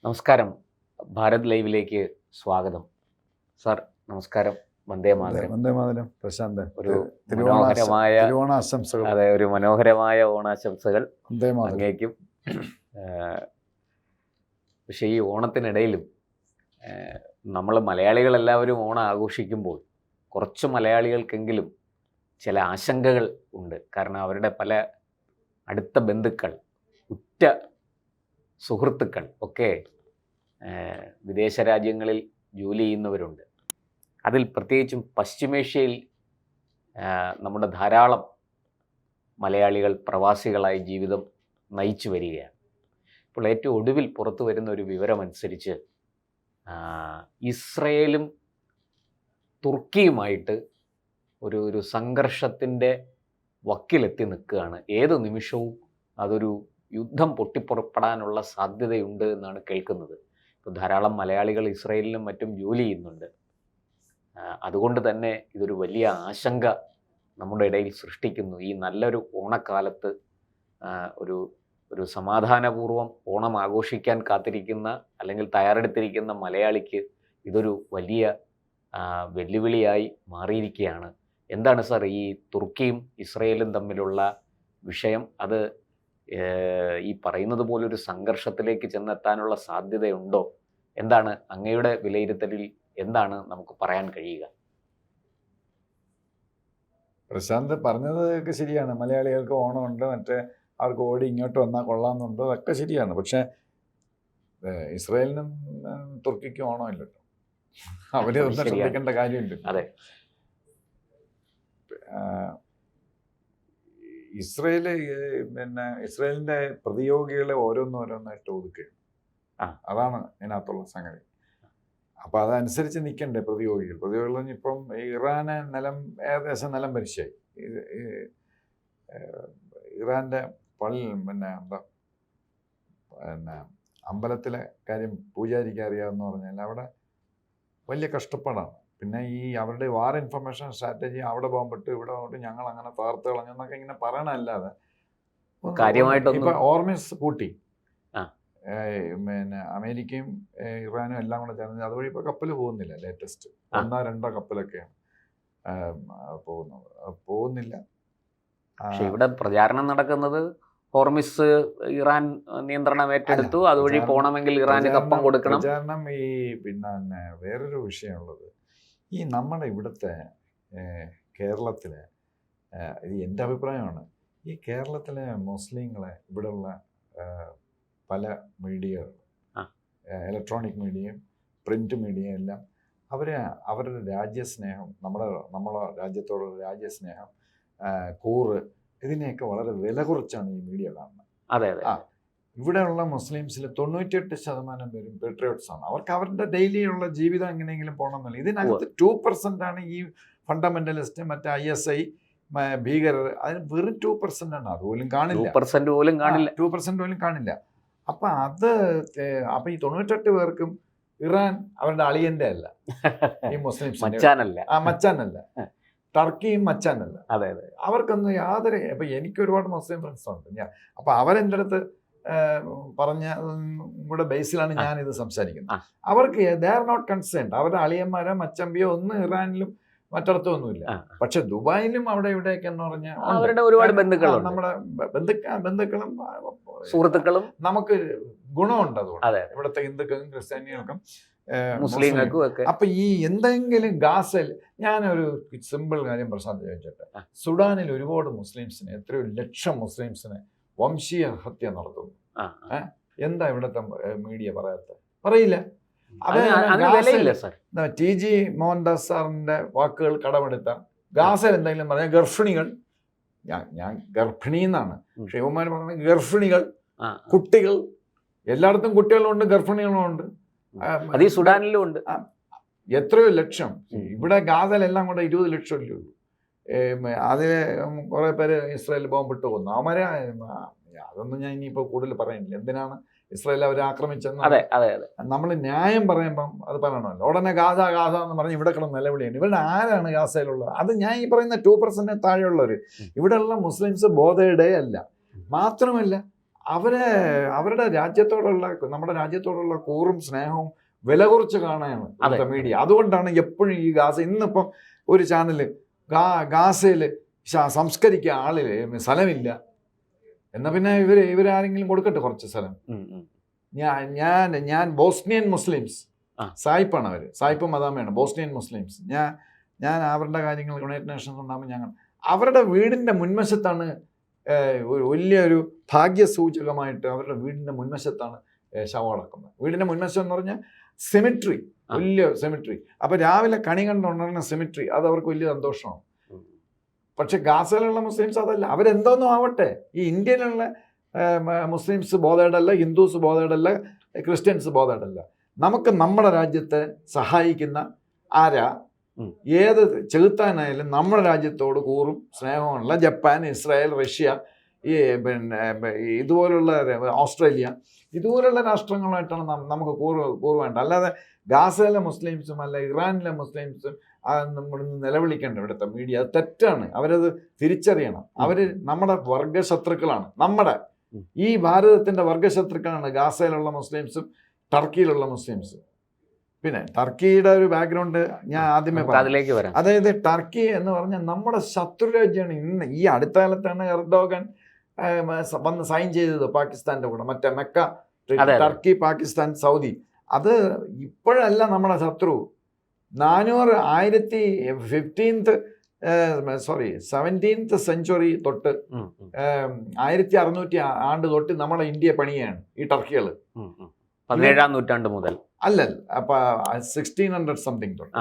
നമസ്കാരം. ഭാരത് ലൈവിലേക്ക് സ്വാഗതം. സാർ നമസ്കാരം. വന്ദേ മാതരം. വന്ദേ മാതരം. പ്രശാന്ത്, ഒരു മനോഹരമായ തിരുവോണാശംസകൾ. അതെ, ഒരു മനോഹരമായ ഓണാശംസകൾ വന്ദേ മാതരം. അങ്ങേക്കും. പക്ഷേ ഈ ഓണത്തിനിടയിലും നമ്മൾ മലയാളികളെല്ലാവരും ഓണം ആഘോഷിക്കുമ്പോൾ കുറച്ച് മലയാളികൾക്കെങ്കിലും ചില ആശങ്കകൾ ഉണ്ട്. കാരണം അവരുടെ പല അടുത്ത ബന്ധുക്കൾ, ഉറ്റ സുഹൃത്തുക്കൾ ഒക്കെ വിദേശ രാജ്യങ്ങളിൽ ജോലി ചെയ്യുന്നവരുണ്ട്. അതിൽ പ്രത്യേകിച്ചും പശ്ചിമേഷ്യയിൽ നമ്മുടെ ധാരാളം മലയാളികൾ പ്രവാസികളായി ജീവിതം നയിച്ചു വരികയാണ്. ഇപ്പോൾ ഏറ്റവും ഒടുവിൽ പുറത്തു വരുന്ന ഒരു വിവരമനുസരിച്ച് ഇസ്രയേലും തുർക്കിയുമായിട്ട് ഒരു സംഘർഷത്തിൻ്റെ വക്കിലെത്തി നിൽക്കുകയാണ്. ഏത് നിമിഷവും അതൊരു യുദ്ധം പൊട്ടിപ്പുറപ്പെടാനുള്ള സാധ്യതയുണ്ട് എന്നാണ് കേൾക്കുന്നത്. ഇപ്പോൾ ധാരാളം മലയാളികൾ ഇസ്രയേലിലും മറ്റും ജോലി ചെയ്യുന്നുണ്ട്. അതുകൊണ്ട് തന്നെ ഇതൊരു വലിയ ആശങ്ക നമ്മുടെ ഇടയിൽ സൃഷ്ടിക്കുന്നു. ഈ നല്ലൊരു ഓണക്കാലത്ത് ഒരു സമാധാനപൂർവ്വം ഓണം ആഘോഷിക്കാൻ കാത്തിരിക്കുന്ന അല്ലെങ്കിൽ തയ്യാറെടുത്തിരിക്കുന്ന മലയാളിക്ക് ഇതൊരു വലിയ വെല്ലുവിളിയായി മാറിയിരിക്കുകയാണ്. എന്താണ് സാർ ഈ തുർക്കിയും ഇസ്രയേലും തമ്മിലുള്ള വിഷയം? അത് ഈ പറയുന്നത് പോലൊരു സംഘർഷത്തിലേക്ക് ചെന്നെത്താനുള്ള സാധ്യതയുണ്ടോ? എന്താണ് അങ്ങയുടെ വിലയിരുത്തലിൽ, എന്താണ് നമുക്ക് പറയാൻ കഴിയുക? പ്രശാന്ത് പറഞ്ഞതൊക്കെ ശരിയാണ്. മലയാളികൾക്ക് ഓണമുണ്ട്, മറ്റേ അവർക്ക് ഓടി ഇങ്ങോട്ട് വന്നാൽ കൊള്ളാമെന്നുണ്ടോ, അതൊക്കെ ശരിയാണ്. പക്ഷേ ഇസ്രായേലിനും തുർക്കിക്കും ഓണമില്ലല്ലോ. അവര് ഒന്ന് ശ്രദ്ധിക്കേണ്ട കാര്യമുണ്ട്. അതെ, ഇസ്രായേലിന്റെ പ്രതിയോഗികളെ ഓരോന്നോരോന്നായിട്ട് ഒതുക്കുകയാണ്. അതാണ് ഇതിനകത്തുള്ള സംഗതി. അപ്പൊ അതനുസരിച്ച് നിൽക്കണ്ടേ പ്രതിയോഗികൾ. ഇപ്പം ഇറാന് ഏകദേശം നിലം പരിശായി. ഇറാന്റെ അമ്പലത്തിലെ കാര്യം പൂജാരിക്ക് അറിയാമെന്ന് പറഞ്ഞാൽ അവിടെ വലിയ കഷ്ടപ്പാടാണ്. പിന്നെ ഈ അവരുടെ വാർ ഇൻഫർമേഷൻ സ്ട്രാറ്റജി അവിടെ പോകുമ്പോട്ട് ഇവിടെ പോയിട്ട് ഞങ്ങൾ അങ്ങനെ തകർത്ത് കളഞ്ഞെന്നൊക്കെ ഇങ്ങനെ പറയണല്ലാതെ ഇപ്പൊ ഓർമിസ് കൂട്ടി. അമേരിക്കയും ഇറാനും എല്ലാം കൂടെ ചേർന്ന് അതുവഴി ഇപ്പൊ കപ്പൽ പോകുന്നില്ല. ലേറ്റസ്റ്റ് 1-2 കപ്പലൊക്കെയാണ് പോകുന്നില്ല. ഇവിടെ പ്രചാരണം നടക്കുന്നത് ഹോർമിസ് ഇറാൻ നിയന്ത്രണം ഏറ്റെടുത്തു, അതുവഴി പോകണമെങ്കിൽ ഇറാന് കപ്പം കൊടുക്കണം. പ്രചാരണം പിന്നെ വേറൊരു വിഷയമുള്ളത്, ഈ നമ്മുടെ ഇവിടുത്തെ കേരളത്തിലെ, ഇത് എൻ്റെ അഭിപ്രായമാണ്, ഈ കേരളത്തിലെ മുസ്ലിങ്ങളെ ഇവിടെയുള്ള പല മീഡിയകൾ, ഇലക്ട്രോണിക് മീഡിയയും പ്രിന്റ് മീഡിയയും എല്ലാം അവരുടെ രാജ്യസ്നേഹം, നമ്മളെ രാജ്യത്തോടുള്ള രാജ്യസ്നേഹം, കൂറ്, ഇതിനെയൊക്കെ വളരെ വില കുറച്ചാണ് ഈ മീഡിയ കാണുന്നത്. അതെ. ഇവിടെയുള്ള മുസ്ലിംസിൽ 98% പേരും പെട്രിയോട്ട്സ് ആണ്. അവർക്ക് അവരുടെ ഡെയിലി ഉള്ള ജീവിതം എങ്ങനെയെങ്കിലും പോകണമെന്നില്ല. ഇതിനകത്ത് 2% ആണ് ഈ ഫണ്ടമെന്റലിസ്റ്റ്, മറ്റേ ISI ഭീകരർ. അതിന് വെറും 2% ആണ്. അതുപോലും കാണില്ല, 2% പോലും കാണില്ല. അപ്പൊ ഈ 98 പേർക്കും ഇറാൻ അവരുടെ അളിയന്റെ അല്ല, ഈ മുസ്ലിംസ് മച്ചാനല്ല, ടർക്കിയും മച്ചാനല്ല. അവർക്കൊന്നും യാതൊരു, അപ്പൊ എനിക്ക് ഒരുപാട് മുസ്ലിം ഫ്രണ്ട്സ് ഉണ്ട്. അപ്പൊ അവരെൻ്റെ അടുത്ത് പറഞ്ഞ ഇവിടെ ബേസിലാണ് ഞാൻ ഇത് സംസാരിക്കുന്നത്. അവർക്ക് ദേ ആർ നോട്ട് കൺസേൺഡ്. അവരുടെ അളിയന്മാരോ മച്ചമ്പിയോ ഒന്നും ഇറാനിലും മറ്റിടത്തും ഒന്നുമില്ല. പക്ഷെ ദുബായിലും അവിടെ ഇവിടെയൊക്കെ എന്ന് പറഞ്ഞാൽ അവരുടെ ഒരുപാട് ബന്ധുക്കളുണ്ട്. നമ്മുടെ ബന്ധുക്കളും സുഹൃത്തുക്കളും നമുക്ക് ഗുണമുണ്ട്. അതുകൊണ്ട് ഇവിടുത്തെ ഹിന്ദുക്കൾക്കും ക്രിസ്ത്യാനികൾക്കും മുസ്ലിങ്ങൾക്കും ഒക്കെ. അപ്പൊ ഈ എന്തെങ്കിലും ഗാസയിൽ, ഞാനൊരു സിമ്പിൾ കാര്യം പ്രശാന്ത് ചോദിച്ചോട്ടെ, സുഡാനിൽ ഒരുപാട് മുസ്ലിംസിനെ, എത്രയോ ലക്ഷം മുസ്ലിംസിനെ വംശീയ ഹത്യ നടത്തുന്നു. എന്താ ഇവിടുത്തെ മീഡിയ പറയില്ല. TG മോഹൻദാസ് സാറിന്റെ വാക്കുകൾ കടമെടുത്ത ഗാസയിൽ എന്തെങ്കിലും പറഞ്ഞാൽ ഗർഭിണികൾ, ഞാൻ ഗർഭിണി എന്നാണ്, പക്ഷെ ഇവന്മാർ പറഞ്ഞ ഗർഭിണികൾ, കുട്ടികൾ, എല്ലായിടത്തും കുട്ടികളുണ്ട്, ഗർഭിണികളുണ്ട്, സുഡാനിലും ഉണ്ട്. എത്രയോ ലക്ഷം. ഇവിടെ ഗാസയിലെല്ലാം കൂടെ 20 ലക്ഷമല്ലേ ഉള്ളൂ. അതിലെ കുറെ പേര് ഇസ്രായേൽ ബോംബിട്ട് കൊന്നു. അവന്മാരെ അതൊന്നും ഞാൻ ഇനിയിപ്പോൾ കൂടുതൽ പറയുന്നില്ല. എന്തിനാണ് ഇസ്രായേൽ അവരെ ആക്രമിച്ചെന്ന് നമ്മൾ ന്യായം പറയുമ്പം അത് പറയണമല്ലോ. ഉടനെ ഗാസ എന്ന് പറഞ്ഞ് ഇവിടെ കിടന്ന് നിലവിളിയാണ്. ഇവരുടെ ആരാണ് ഗാസയിലുള്ളത്? അത് ഞാൻ ഈ പറയുന്ന 2% താഴെയുള്ളവർ. ഇവിടെയുള്ള മുസ്ലിംസ് ബോധയുടെ അല്ല. മാത്രമല്ല അവരുടെ രാജ്യത്തോടുള്ള നമ്മുടെ രാജ്യത്തോടുള്ള കൂറും സ്നേഹവും വില കുറച്ച് കാണാനാണ് ഇന്നത്തെ മീഡിയ. അതുകൊണ്ടാണ് എപ്പോഴും ഈ ഗാസ ഇന്നിപ്പം ഒരു ചാനല് ഗാസയിൽ സംസ്കരിക്കാൻ ആളില് സ്ഥലമില്ല എന്നാ പിന്നെ ഇവരാരെങ്കിലും കൊടുക്കട്ടെ കുറച്ച് സ്ഥലം. ഞാൻ ബോസ്നിയൻ മുസ്ലിംസ് സായിപ്പാണ് അവര്, സായിപ്പ് മദാമയാണ് ബോസ്നിയൻ മുസ്ലിംസ്. ഞാൻ അവരുടെ കാര്യങ്ങൾ യുണൈറ്റഡ് നേഷൻസ് ഉണ്ടാകുമ്പോൾ ഞങ്ങൾ അവരുടെ വീടിൻ്റെ മുൻവശത്താണ് വലിയൊരു ഭാഗ്യസൂചകമായിട്ട് അവരുടെ വീടിൻ്റെ മുൻവശത്താണ് ശവമടക്കുന്നത്. വീടിൻ്റെ മുൻവശം എന്ന് പറഞ്ഞാൽ സെമിട്രി, വലിയ സെമിട്രി. അപ്പോൾ രാവിലെ കണി കണ്ടുണ്ടാകുന്ന സെമിട്രി അത് അവർക്ക് വലിയ സന്തോഷമാണ്. പക്ഷെ ഗാസയിലുള്ള മുസ്ലിംസ് അതല്ല, അവരെന്തോന്നും ആവട്ടെ. ഈ ഇന്ത്യയിലുള്ള മുസ്ലിംസ് ബോധേഡല്ല, ഹിന്ദുസ് ബോധേഡല്ല, ക്രിസ്ത്യൻസ് ബോധേഡല്ല. നമുക്ക് നമ്മുടെ രാജ്യത്തെ സഹായിക്കുന്ന ആരാ, ഏത് ചെകുത്താനായാലും നമ്മുടെ രാജ്യത്തോട് കൂറും സ്നേഹമുള്ള ജപ്പാൻ, ഇസ്രായേൽ, റഷ്യ, ഈ ഇതുപോലുള്ള ഓസ്ട്രേലിയ, ഇതുപോലുള്ള രാഷ്ട്രങ്ങളുമായിട്ടാണ് നമുക്ക് കൂറ് വേണ്ട. അല്ലാതെ ഗാസയിലെ മുസ്ലിംസും അല്ല ഇറാനിലെ മുസ്ലിംസും നമ്മൾ നിലവിളിക്കേണ്ട ഇവിടുത്തെ മീഡിയ. അത് തെറ്റാണ്. അവരത് തിരിച്ചറിയണം. അവർ നമ്മുടെ വർഗശത്രുക്കളാണ്. നമ്മുടെ ഈ ഭാരതത്തിൻ്റെ വർഗശത്രുക്കളാണ് ഗാസയിലുള്ള മുസ്ലിംസും ടർക്കിയിലുള്ള മുസ്ലിംസും. പിന്നെ ടർക്കിയുടെ ഒരു ബാക്ക്ഗ്രൗണ്ട് ഞാൻ ആദ്യമേ അതിലേക്ക് വരാം. അതായത് ടർക്കി എന്ന് പറഞ്ഞാൽ നമ്മുടെ ശത്രു രാജ്യമാണ്. ഇന്ന് ഈ അടുത്ത കാലത്താണ് എർഡോഗൻ വന്ന് സൈൻ ചെയ്തത് പാകിസ്ഥാൻ്റെ കൂടെ, മറ്റേ മെക്ക, ടർക്കി, പാകിസ്ഥാൻ, സൗദി. അത് ഇപ്പോഴല്ല നമ്മുടെ ശത്രു. 17th സെഞ്ച്വറി തൊട്ട് 1600 ആണ്ട് തൊട്ട് നമ്മളെ ഇന്ത്യ പണിയാണ് ഈ ടർക്കികൾ. 17ാം നൂറ്റാണ്ട് മുതൽ അല്ല, അപ്പൊ 1600 സംതിങ് തൊട്ട്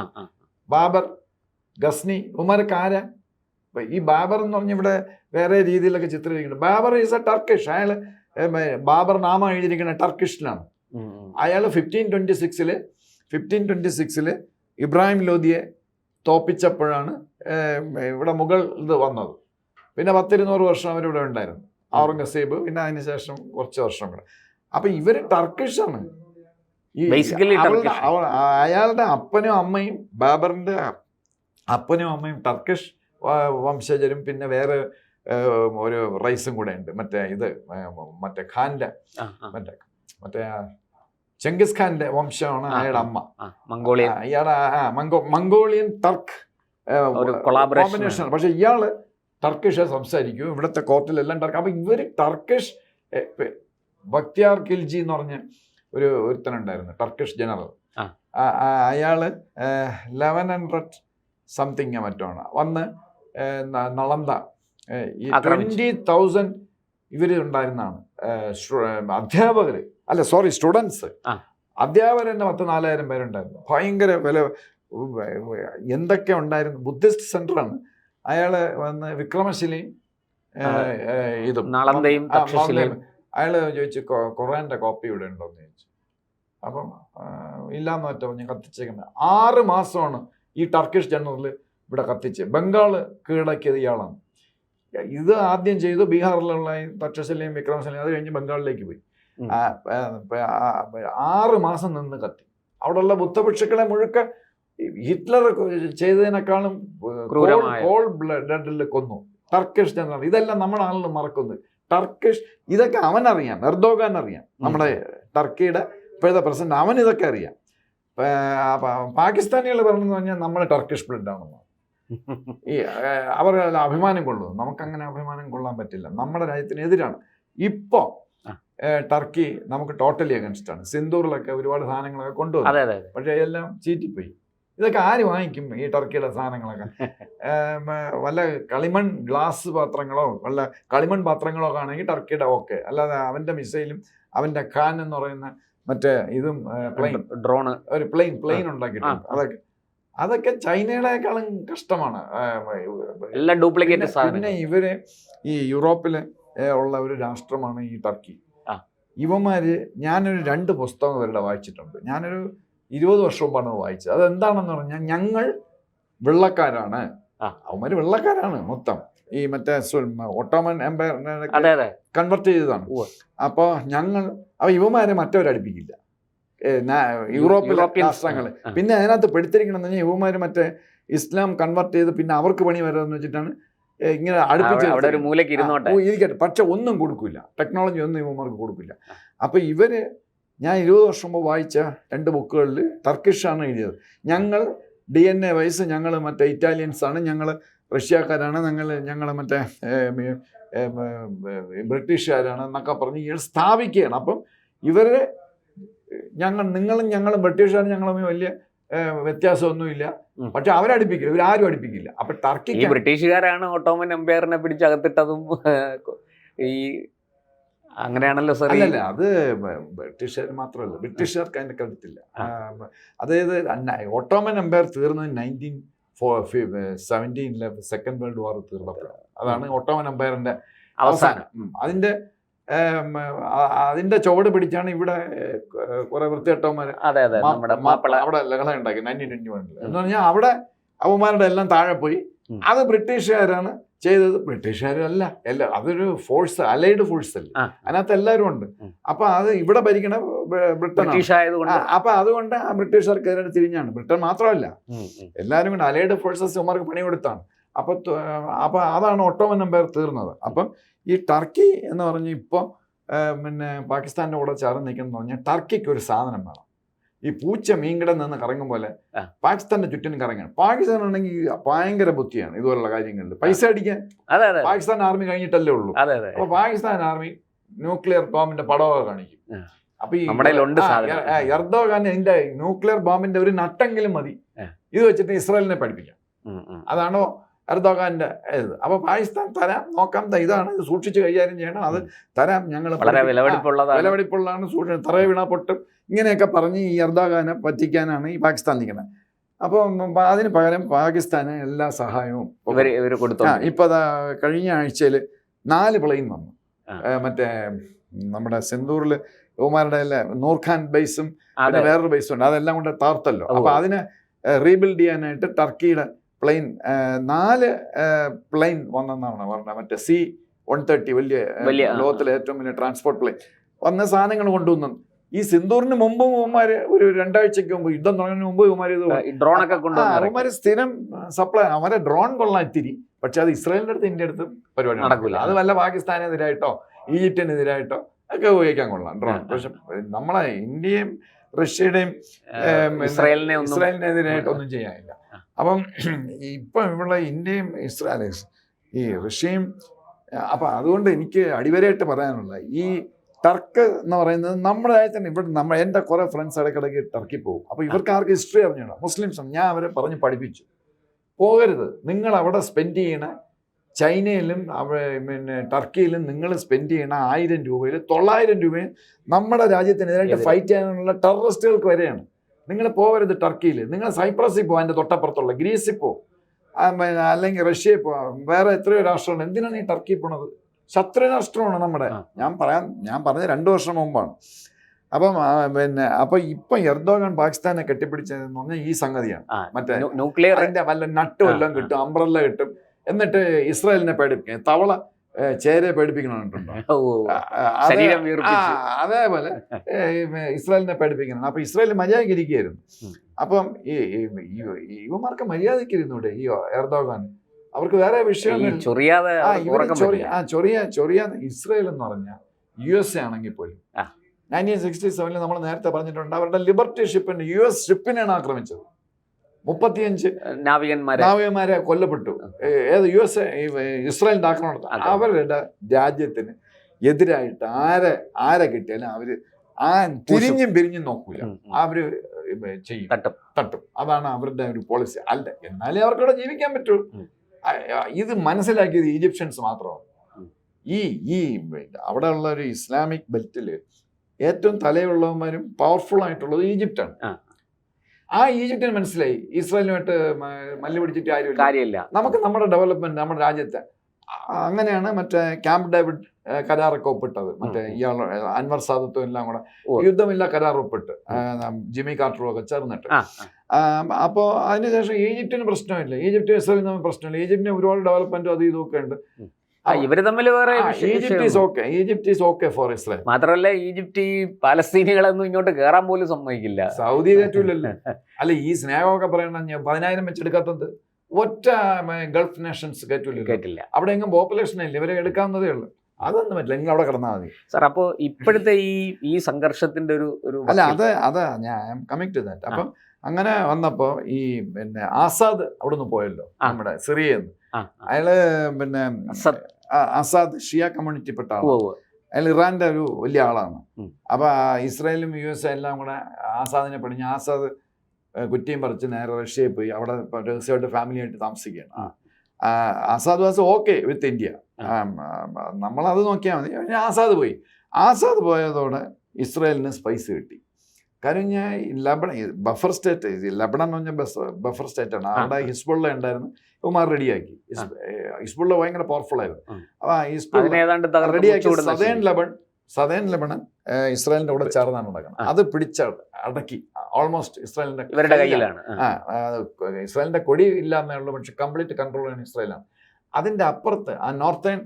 ബാബർ, ഗസ്നി, ഉമർക്ക് ആരാ? ഈ ബാബർ എന്ന് പറഞ്ഞ ഇവിടെ വേറെ രീതിയിലൊക്കെ ചിത്രീകരിക്കുന്നത്. Babur is a Turkish. അയാൾ ബാബർ നാമം എഴുതിയിരിക്കുന്ന ടർക്കിഷിലാണ്. അയാൾ 1526 ഇബ്രാഹിം ലോധിയെ തോപ്പിച്ചപ്പോഴാണ് ഇവിടെ മുഗൾ ഇത് വന്നത്. പിന്നെ 10-200 വർഷം അവരിവിടെ ഉണ്ടായിരുന്നു, ഔറംഗസേബ്. പിന്നെ അതിനുശേഷം കുറച്ച് വർഷം കൂടെ. അപ്പം ഇവർ ടർക്കിഷാണ്. അയാളുടെ അപ്പനും അമ്മയും, ബാബറിന്റെ അപ്പനും അമ്മയും ടർക്കിഷ് വംശജരും. പിന്നെ വേറെ ഒരു റൈസും കൂടെ ഉണ്ട്, മറ്റേ ഖാന്റെ മറ്റേ ചെങ്കിസ് ഖാന്റെ വംശമാണ് അയാളുടെ അമ്മ. ഇയാളെ മംഗോളിയൻ ടർക്ക് കോമ്പിനേഷൻ. പക്ഷെ ഇയാള് ടർക്കിഷ് സംസാരിക്കും. ഇവിടുത്തെ കോർട്ടിലെല്ലാം ടർക്ക്. അപ്പൊ ഇവര് ടർക്കിഷ്. ബക്തിയാർ ഖിൽജി എന്ന് പറഞ്ഞ ഒരുത്തനുണ്ടായിരുന്നു, ടർക്കിഷ് ജനറൽ. അയാള് 1100 സംതിങ് മറ്റാണ് വന്ന് നളന്ദ 20,000 ഇവര് ഉണ്ടായിരുന്നാണ് അധ്യാപകര്, അല്ല സോറി സ്റ്റുഡൻസ്. അധ്യാപകർ തന്നെ 4,000 പേരുണ്ടായിരുന്നു. ഭയങ്കര വില എന്തൊക്കെ ഉണ്ടായിരുന്നു. ബുദ്ധിസ്റ്റ് സെന്ററാണ്. അയാള് വന്ന് വിക്രമശിലയും ഇതും നളന്ദയും അയാള് ചോദിച്ചു ഖുറാന്റെ കോപ്പി ഇവിടെ ഉണ്ടോന്ന് ചോദിച്ചു. അപ്പം ഇല്ലാന്ന് പറ്റോ, ഞാൻ കത്തിച്ചേക്കുന്നത്. 6 മാസമാണ് ഈ ടർക്കിഷ് ജനറൽ ഇവിടെ കത്തിച്ച്. ബംഗാള് കീഴടക്കിയത് ഇയാളാണ്. ഇത് ആദ്യം ചെയ്തു ബീഹാറിലുള്ള തക്ഷശിലയും വിക്രമശിലയും. അത് കഴിഞ്ഞ് ബംഗാളിലേക്ക് പോയി. 6 മാസം നിന്ന് കത്തി. അവിടെയുള്ള ബുദ്ധഭിക്ഷുക്കളെ മുഴുക്ക ഹിറ്റ്ലർ ചെയ്തതിനേക്കാളും കോൾഡ് ബ്ലഡിൽ കൊന്നു ടർക്കിഷ് ജനറൽ. ഇതെല്ലാം നമ്മുടെ ആളിൽ മറക്കുന്നത്. ടർക്കിഷ് ഇതൊക്കെ അവനറിയാം, എർദോഗാൻ അറിയാം, നമ്മുടെ ടർക്കിയുടെ ഇപ്പോഴത്തെ പ്രസിഡന്റ്. അവൻ ഇതൊക്കെ അറിയാം. പാകിസ്ഥാനികൾ പറഞ്ഞെന്ന് പറഞ്ഞാൽ നമ്മൾ ടർക്കിഷ് ബ്ലഡ് ആണെന്ന് ഈ അവർ അഭിമാനം കൊള്ളുന്നു. നമുക്കങ്ങനെ അഭിമാനം കൊള്ളാൻ പറ്റില്ല. നമ്മുടെ രാജ്യത്തിനെതിരാണ്. ഇപ്പോൾ ടർക്കി നമുക്ക് ടോട്ടലി അഗൻസ്റ്റ് ആണ്. സിന്ദൂറിലൊക്കെ ഒരുപാട് സാധനങ്ങളൊക്കെ കൊണ്ടുവന്നു. പക്ഷെ എല്ലാം ചീറ്റിപ്പോയി. ഇതൊക്കെ ആര് വാങ്ങിക്കും ഈ ടർക്കിയുടെ സാധനങ്ങളൊക്കെ? വല്ല കളിമൺ ഗ്ലാസ് പാത്രങ്ങളോ വല്ല കളിമൺ പാത്രങ്ങളോ ആണെങ്കിൽ ടർക്കിയുടെ ഓക്കെ. അല്ലാതെ അവൻ്റെ മിസൈലും അവൻ്റെ ഖാൻ എന്ന് പറയുന്ന മറ്റേ ഇതും ഡ്രോണ് ഒരു പ്ലെയിൻ ഉണ്ടാക്കിയിട്ടുണ്ട്. അതൊക്കെ ചൈനയുടെക്കാളും കഷ്ടമാണ്. എല്ലാം ഡ്യൂപ്ലിക്കേറ്റ്. പിന്നെ ഇവര് ഈ യൂറോപ്പില് ഉള്ള ഒരു രാഷ്ട്രമാണ് ഈ ടർക്കി. ഇവന്മാര് ഞാനൊരു 2 പുസ്തകം ഇവരുടെ വായിച്ചിട്ടുണ്ട്. ഞാനൊരു 20 വർഷം മുമ്പാണ് വായിച്ചത്. അതെന്താണെന്ന് പറഞ്ഞാൽ, ഞങ്ങൾ വെള്ളക്കാരാണ്, അവന്മാര് വെള്ളക്കാരാണ് മൊത്തം. ഈ മറ്റേ ഒട്ടോമൻ എംപയറിനെ കൺവെർട്ട് ചെയ്തതാണ്. അപ്പോൾ ഇവന്മാരെ മറ്റവരടുപ്പിക്കില്ല, യൂറോപ്പിലെ രാഷ്ട്രങ്ങൾ. പിന്നെ അതിനകത്ത് പെടുത്തിരിക്കണമെന്ന് പറഞ്ഞാൽ ഇവന്മാർ മറ്റേ ഇസ്ലാം കൺവെർട്ട് ചെയ്ത് പിന്നെ അവർക്ക് പണി വരാമെന്ന് വെച്ചിട്ടാണ് ഇങ്ങനെ അടുപ്പിച്ച് അവിടെ ഒരു മൂലയ്ക്ക് ഇരുന്നോട്ടെ ഇരിക്കട്ടെ, പക്ഷെ ഒന്നും കൊടുക്കില്ല, ടെക്നോളജി ഒന്നും ഇവന്മാർക്ക് കൊടുക്കില്ല. അപ്പം ഇവര് ഞാൻ 20 വർഷം മുമ്പ് വായിച്ച 2 ബുക്കുകളിൽ ടർക്കിഷാണ് എഴുതിയത്. ഞങ്ങൾ DNA വൈസ് ഞങ്ങൾ മറ്റേ ഇറ്റാലിയൻസാണ്, ഞങ്ങൾ റഷ്യക്കാരാണ്, ഞങ്ങൾ മറ്റേ ബ്രിട്ടീഷുകാരാണ് എന്നൊക്കെ പറഞ്ഞ് ഇയാൾ സ്ഥാപിക്കുകയാണ്. അപ്പം ഇവര് ഞങ്ങളും ബ്രിട്ടീഷുകാരും ഞങ്ങളും വലിയ വ്യത്യാസമൊന്നുമില്ല, പക്ഷെ അവരടുപ്പിക്കില്ല, ഇവരാരും അടുപ്പിക്കില്ല. അപ്പൊ ടർക്കി ബ്രിട്ടീഷുകാരാണ് ഓട്ടോമൻ എംപയറിനെ പിടിച്ചകത്തിട്ടതും ഈ അങ്ങനെയാണല്ലോ സാർ. അല്ലല്ല, അത് ബ്രിട്ടീഷുകാർ മാത്രമല്ല, ബ്രിട്ടീഷുകാർക്ക് അതിന്റെ കരുത്തില്ല. അതായത് ഓട്ടോമൻ എംപയർ തീർന്നത് 1917 സെക്കൻഡ് വേൾഡ് വാർ തീർന്നപ്പോഴാണ്. അതാണ് ഓട്ടോമൻ എംപയറിന്റെ അവസാനം. അതിന്റെ ചുവട് പിടിച്ചാണ് ഇവിടെ കുറെ വൃത്തികെട്ടവന്മാര് അവിടെ ലഹള ഉണ്ടാക്കി 1921 എന്ന് പറഞ്ഞാൽ അവിടെ അവന്മാരുടെ എല്ലാം താഴെ പോയി. അത് ബ്രിട്ടീഷുകാരാണ് ചെയ്തത്. ബ്രിട്ടീഷുകാരല്ല, അതൊരു ഫോഴ്സ്, അലൈഡ് ഫോഴ്സ് അല്ലേ, അതിനകത്ത് എല്ലാവരും ഉണ്ട്. അപ്പൊ അത് ഇവിടെ ഭരിക്കണ ബ്രിട്ടനാണ്. അപ്പൊ അതുകൊണ്ട് ആ ബ്രിട്ടീഷുകാർക്കെതിരെ തിരിഞ്ഞാണ്. ബ്രിട്ടൻ മാത്രമല്ല, എല്ലാവരും കൂടെ അലൈഡ് ഫോഴ്സസ് ഇവന്മാർക്ക് പണി കൊടുത്താണ്. അപ്പൊ അതാണ് ഒട്ടോമൻ എംപയർ തീർന്നത്. അപ്പം ഈ ടർക്കി എന്ന് പറഞ്ഞ് ഇപ്പോൾ പിന്നെ പാകിസ്ഥാൻ്റെ കൂടെ ചേർന്ന് നിൽക്കുന്നത് പറഞ്ഞാൽ ടർക്കിക്ക് ഒരു സാധനം വേണം. ഈ പൂച്ച മീൻകിട നിന്ന് കറങ്ങും പോലെ പാകിസ്ഥാന്റെ ചുറ്റിനും കറങ്ങാണ്. പാകിസ്ഥാൻ ആണെങ്കിൽ ഭയങ്കര ബുദ്ധിയാണ് ഇതുപോലുള്ള കാര്യങ്ങളിൽ. പൈസ അടിക്കാൻ പാകിസ്ഥാൻ ആർമി കഴിഞ്ഞിട്ടല്ലേ ഉള്ളൂ. അപ്പൊ പാകിസ്ഥാൻ ആർമി ന്യൂക്ലിയർ ബോംബിന്റെ പടമൊക്കെ കാണിക്കും. അപ്പൊ ഈ എർദോഗാൻ ഇതിന്റെ ന്യൂക്ലിയർ ബോംബിന്റെ ഒരു നട്ടെങ്കിലും മതി, ഇത് വെച്ചിട്ട് ഇസ്രായേലിനെ പഠിപ്പിക്കാം. അതാണോ എർദോഗാന്റെ ഇത്? അപ്പൊ പാകിസ്ഥാൻ തരാം, നോക്കാം, ഇതാണ്, ഇത് സൂക്ഷിച്ച് കൈകാര്യം ചെയ്യണം, അത് തരാം, ഞങ്ങൾ വിലപിടിപ്പുള്ളതാണ്, തറയെ വീണാ പൊട്ടും, ഇങ്ങനെയൊക്കെ പറഞ്ഞ് ഈ എർദോഗാനെ പറ്റിക്കാനാണ് ഈ പാകിസ്ഥാൻ നിൽക്കുന്നത്. അപ്പോൾ അതിന് പകരം പാകിസ്ഥാന് എല്ലാ സഹായവും ഇപ്പൊ കഴിഞ്ഞ ആഴ്ചയിൽ 4 പ്ലെയിൻ വന്നു. മറ്റേ നമ്മുടെ സിന്ദൂറിൽ യുവമാരുടെ നൂർഖാൻ ബേസും പിന്നെ വേറൊരു ബേസും ഉണ്ട്, അതെല്ലാം കൊണ്ട് താർത്തല്ലോ. അപ്പൊ അതിനെ റീബിൽഡ് ചെയ്യാനായിട്ട് ടർക്കിയുടെ പ്ലെയിൻ 4 പ്ലെയിൻ വന്നെന്നാണ് പറഞ്ഞത്. മറ്റേ C-130 വലിയ ലോകത്തിലെ ഏറ്റവും വലിയ ട്രാൻസ്പോർട്ട് പ്ലെയിൻ വന്ന സാധനങ്ങൾ കൊണ്ടുവന്നു. ഈ സിന്ദൂറിന് മുമ്പ് ഇവന്മാര് ഒരു 2 ആഴ്ചക്ക് മുമ്പ്, യുദ്ധം തുടങ്ങുന്നതിന് മുമ്പ് ഇവന്മാര് സ്ഥിരം സപ്ലൈ. അവരെ ഡ്രോൺ കൊള്ളാൻ ഇത്തിരി, പക്ഷെ അത് ഇസ്രായേലിന്റെ അടുത്ത് ഇന്ത്യ അടുത്ത് പരിപാടി നടക്കില്ല. അത് വല്ല പാകിസ്ഥാനെതിരായിട്ടോ ഈജിപ്തിനെതിരായിട്ടോ ഒക്കെ ഉപയോഗിക്കാൻ കൊള്ളാം ഡ്രോൺ. പക്ഷെ നമ്മളെ ഇന്ത്യയും റഷ്യയുടെയും ഇസ്രായേലിനെതിരായിട്ടൊന്നും ചെയ്യാനില്ല. അപ്പം ഇപ്പം ഇവിടെ ഇന്ത്യയും ഇസ്രായേലും ഈ റഷ്യയും, അപ്പം അതുകൊണ്ട് എനിക്ക് അടിവരയായിട്ട് പറയാനുള്ള ഈ ടർക്ക് എന്ന് പറയുന്നത് നമ്മുടെ രാജ്യത്ത് ഇവിടെ എൻ്റെ കുറേ ഫ്രണ്ട്സ് ഇടയ്ക്കിടയ്ക്ക് ടർക്കി പോകും. അപ്പോൾ ഇവർക്ക് ആർക്ക് ഹിസ്റ്ററി അറിഞ്ഞോ, മുസ്ലിംസ്, ഞാൻ അവരെ പറഞ്ഞ് പഠിപ്പിച്ചു, പോകരുത്. നിങ്ങൾ അവിടെ സ്പെൻഡ് ചെയ്യണ ചൈനയിലും പിന്നെ ടർക്കിയിലും നിങ്ങൾ സ്പെൻഡ് ചെയ്യണ 1000 രൂപയിൽ 900 രൂപയും നമ്മുടെ രാജ്യത്തിനെതിരായിട്ട് ഫൈറ്റ് ചെയ്യാനുള്ള ടെററിസ്റ്റുകൾക്ക് വരെയാണ്. നിങ്ങൾ പോകരുത് ടർക്കിയിൽ. നിങ്ങൾ സൈപ്രസിൽ പോകും, അതിൻ്റെ തൊട്ടപ്പുറത്തുള്ള ഗ്രീസിൽ പോകും, അല്ലെങ്കിൽ റഷ്യയിൽ പോകാം, വേറെ എത്രയോ രാഷ്ട്രമുണ്ട്. എന്തിനാണ് ഈ ടർക്കി പോണത്? ശത്രു രാഷ്ട്രമാണ് നമ്മുടെ. ഞാൻ പറഞ്ഞ 2 വർഷം മുമ്പാണ്. അപ്പം പിന്നെ ഇപ്പം എർദോഗാൻ പാകിസ്ഥാനെ കെട്ടിപ്പിടിച്ചതെന്ന് പറഞ്ഞാൽ ഈ സംഗതിയാണ്. മറ്റേ ന്യൂക്ലിയർ അതിൻ്റെ വല്ല നട്ടും എല്ലാം കിട്ടും, അംബ്രല്ല കിട്ടും, എന്നിട്ട് ഇസ്രായേലിനെ പേടിപ്പിക്കും. തവള ചേരെ പേടിപ്പിക്കണുണ്ടോ? അതേപോലെ ഇസ്രായേലിനെ പേടിപ്പിക്കണം. അപ്പൊ ഇസ്രായേൽ മര്യാദയ്ക്ക് ഇരിക്കുകയായിരുന്നു. അപ്പം ഇവന്മാർക്ക് മര്യാദയ്ക്ക് ഇരുന്നൂടെ ഈ എർദോഗാൻ? അവർക്ക് വേറെ വിഷയമൊന്നും ചൊറിയാൻ. ഇസ്രായേൽ എന്ന് പറഞ്ഞാൽ USA ആണെങ്കിൽ പോലും 1967 നമ്മൾ നേരത്തെ പറഞ്ഞിട്ടുണ്ട്, അവരുടെ ലിബർട്ടി ഷിപ്പിന്റെ US ഷിപ്പിനെയാണ് ആക്രമിച്ചത്. 35 നാവികന്മാരെ കൊല്ലപ്പെട്ടു. ഏത് ഇസ്രായേലിന്റെ ആക്രമണത്തിൽ. അവരുടെ രാജ്യത്തിന് എതിരായിട്ട് ആരെ കിട്ടിയാലും അവര് തിരിഞ്ഞും പിരിഞ്ഞും നോക്കൂല, അവര് ചെയ്യും, തട്ടും. അതാണ് അവരുടെ ഒരു പോളിസി. അല്ല, എന്നാലേ അവർക്കവിടെ ജീവിക്കാൻ പറ്റൂ. ഇത് മനസ്സിലാക്കിയത് ഈജിപ്ഷ്യൻസ് മാത്രമാണ്. ഈ അവിടെ ഉള്ള ഒരു ഇസ്ലാമിക് ബെൽറ്റില് ഏറ്റവും തലയുള്ളവന്മാരും പവർഫുൾ ആയിട്ടുള്ളത് ഈജിപ്റ്റാണ്. ആ ഈജിപ്തിന് മനസ്സിലായി ഇസ്രായേലുമായിട്ട് മല്ല് പിടിച്ചിട്ട് കാര്യമില്ല, നമുക്ക് നമ്മുടെ ഡെവലപ്മെന്റ് നമ്മുടെ രാജ്യത്തെ. അങ്ങനെയാണ് മറ്റേ ക്യാമ്പ് ഡേവിഡ് കരാറൊക്കെ ഒപ്പിട്ടത്. മറ്റേ ഇയാൾ അൻവർ സാദത്തും എല്ലാം കൂടെ യുദ്ധമില്ല കരാർ ഒപ്പിട്ട്, ജിമ്മി കാർട്ടറും ഒക്കെ ചേർന്നിട്ട്. അപ്പോൾ അതിനുശേഷം ഈജിപ്തിന് പ്രശ്നമില്ല, ഈജിപ്തിന് ഇസ്രായേലിന് തമ്മിൽ പ്രശ്നമില്ല. ഈജിപ്തിന് ഒരുപാട് ഡെവലപ്മെന്റും അതും ഇതൊക്കെ ഉണ്ട്. ഇവര് തമ്മിൽ വേറെ Egypt is okay for Israel. മാത്രമല്ല ഈജിപ്റ്റ് ഈ പാലസ്തീനികളൊന്നും ഇങ്ങോട്ട് കയറാൻ പോലും സമ്മതിക്കില്ല. സൗദി കയറ്റൂലല്ലോ. അല്ല, ഈ സ്നേഹമൊക്കെ പറയണം, 10,000 വെച്ചെടുക്കാത്തത് ഒറ്റ ഗൾഫ് നേഷൻസ് കയറ്റില്ല. കേട്ടില്ല. അവിടെ എങ്ങും പോപ്പുലേഷൻ ഇല്ല, ഇവരെ എടുക്കാവുന്നതേ ഉള്ളൂ. അതൊന്നും പറ്റില്ല, നിങ്ങൾ അവിടെ കിടന്നാൽ മതി. സാർ, അപ്പോൾ ഇപ്പോഴത്തെ ഈ സംഘർഷത്തിന്റെ ഒരു അല്ല, അത് ഞാൻ കമ്മിങ് ടു ദാറ്റ്. അപ്പം അങ്ങനെ വന്നപ്പോൾ ഈ പിന്നെ ആസാദ് അവിടെ നിന്ന് പോയല്ലോ, നമ്മുടെ സിറിയയിൽ നിന്ന്. അയാള് പിന്നെ അസാദ് ഷിയ കമ്മ്യൂണിറ്റി പെട്ട ആളാണ്. അയാൾ ഇറാന്റെ ഒരു വലിയ ആളാണ്. അപ്പൊ ഇസ്രായേലും US എല്ലാം കൂടെ ആസാദിനെ പണിഞ്ഞ് ആസാദ് കുറ്റിയും പറിച്ച് നേരെ റഷ്യയിൽ പോയി അവിടെ രഹസ്യമായിട്ട് ഫാമിലിയായിട്ട് താമസിക്കുകയാണ്. Azad was okay with India. നമ്മളത് നോക്കിയാൽ മതി. ആസാദ് പോയി. ആസാദ് പോയതോടെ ഇസ്രായേലിന് സ്പൈസ് കിട്ടി. കാര്യം ഞാൻ ബഫർ സ്റ്റേറ്റ്, ലബണൻ എന്ന് പറഞ്ഞാൽ ബഫർ സ്റ്റേറ്റ് ആണ്. അവിടെ ഹിസ്ബുള്ള ഉണ്ടായിരുന്നു, ഇവന്മാർ റെഡിയാക്കി. ഹിസ്ബുള്ള ഭയങ്കര പവർഫുൾ ആയിരുന്നു. അപ്പൊ ഹിസ്ബുള്ള റെഡിയാക്കി സദേൺ ലബണൻ ഇസ്രായേലിന്റെ കൂടെ ചേർന്നാണ് നടക്കുന്നത്. അത് അടക്കി ഓൾമോസ്റ്റ് ഇസ്രായേലിന്റെ കയ്യിലാണ്. ഇസ്രായേലിന്റെ കൊടി ഇല്ല എന്നേ ഉള്ളൂ, പക്ഷെ കംപ്ലീറ്റ് കൺട്രോൾ ചെയ്യുന്ന ഇസ്രായേലാണ്. അതിന്റെ അപ്പുറത്ത് ആ നോർത്തേൺ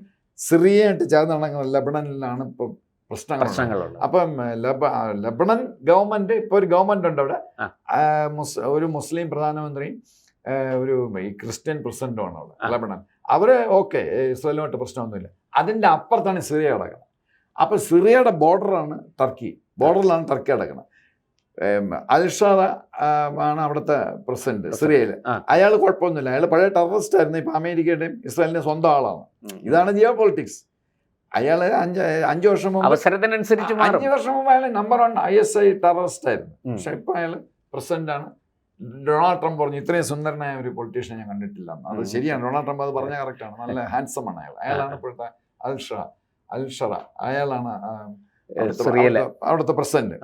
സിറിയയായിട്ട് ചേർന്ന് നടക്കുന്ന ലബണനിലാണ് ഇപ്പൊ പ്രശ്നങ്ങളുണ്ട്. അപ്പം ലബണൻ ഗവൺമെന്റ്, ഇപ്പൊ ഒരു ഗവൺമെന്റ് ഉണ്ട് അവിടെ, ഒരു മുസ്ലിം പ്രധാനമന്ത്രിയും ഒരു ഈ ക്രിസ്ത്യൻ പ്രസിഡന്റുമാണ് അവിടെ ലബണൻ. അവര് ഓക്കെ, ഇസ്രായേലുമായിട്ട് പ്രശ്നമൊന്നുമില്ല. അതിന്റെ അപ്പുറത്താണ് സിറിയ കിടക്കുന്നത്. അപ്പൊ സിറിയയുടെ ബോർഡറിലാണ് ടർക്കി കിടക്കുന്നത്. അൽഷറ ആണ് അവിടുത്തെ പ്രസിഡന്റ് സിറിയയില്. അയാൾ കുഴപ്പമൊന്നുമില്ല, അയാൾ പഴയ ടെററിസ്റ്റ് ആയിരുന്നു. ഇപ്പൊ അമേരിക്കയുടെയും ഇസ്രായേലിന്റെയും സ്വന്തം ആളാണ്. ഇതാണ് ജിയോ പൊളിറ്റിക്സ്. അയാള് 5 വർഷം മുമ്പ്, അവസരത്തിനനുസരിച്ച് 5 വർഷം മുമ്പ് അയാൾ നമ്പർ 1 ISI ടെററിസ്റ്റ് ആയിരുന്നു. പക്ഷെ ഇപ്പൊ അയാൾ പ്രസിഡന്റ് ആണ്. ഡൊണാൾഡ് ട്രംപ് പറഞ്ഞു ഇത്രയും സുന്ദരനായ ഒരു പൊളിറ്റീഷ്യനെ ഞാൻ കണ്ടിട്ടില്ല. അത് ശരിയാണ്, ഡൊണാൾഡ് ട്രംപ് അത് പറഞ്ഞ കറക്റ്റാണ്. നല്ല ഹാൻസം ആണ് അയാളാണ് ഇപ്പോഴത്തെ അൽഷറ. അയാളാണ് അവിടുത്തെ പ്രസിഡന്റ്.